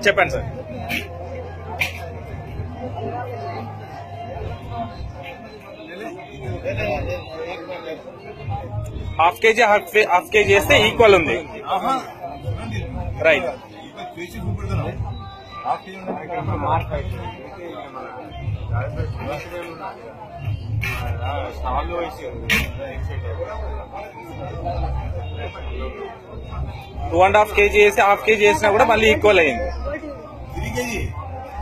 చెప్పండి sir. Half KG వేస్తే equal ఉంది. Right. Two and half KG వేసి హాఫ్ కేజీ వేసినా కూడా మళ్ళీ ఈక్వల్ అయింది.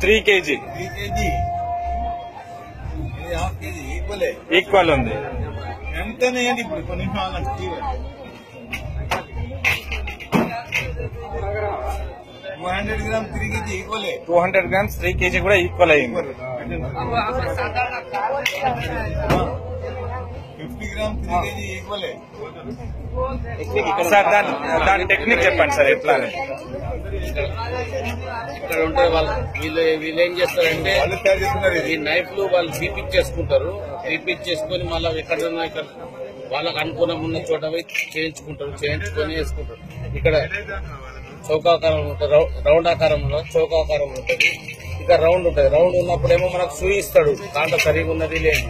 3 kg ఈక్వల్ ఉంది. ఎంతనే ఇప్పుడు కొన్ని 200 grams 3 kg equal. 200 grams 3 kg కూడా ఈక్వల్ అయింది. 50 grams 3 kg ఈక్వల్. సార్ దాని టెక్నిక్ చెప్పండి సార్ ఎట్లా. ఇక్కడ ఉంటే వీళ్ళు ఏం చేస్తారంటే ఈ నైఫ్లు వాళ్ళు రీపిచ్ చేసుకుంటారు. రీపిచ్ చేసుకుని మళ్ళీ ఎక్కడన్నా ఇక్కడ వాళ్ళకు అనుకూలం ఉన్న చోట పోయి చేయించుకొని వేసుకుంటారు. ఇక్కడ చౌకాకారం ఉంటుంది, రౌండ్ ఆకారంలో చౌకాకారం ఉంటుంది, ఇక రౌండ్ ఉంటుంది. రౌండ్ ఉన్నప్పుడేమో మనకు సూయిస్తాడు దాంట్లో సరిగా ఉన్నది లేదు.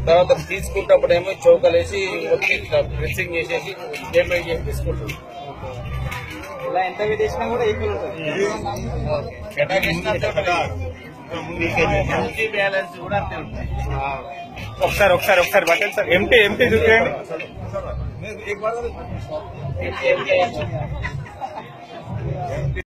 తర్వాత తీసుకుంటప్పుడేమో చౌకలేసి ఒత్తి ప్రెస్సింగ్ చేసేసి పేమెంట్ చేసి తీసుకుంటాడు. ఇలా ఎంత వేసినా కూడా ఈక్వల్ ఉంటుంది. బ్యాలెన్స్ కూడా అంతే ఉంటుంది. ఒకసారి బట్టలు సార్ ఎంటీ చూపించండి.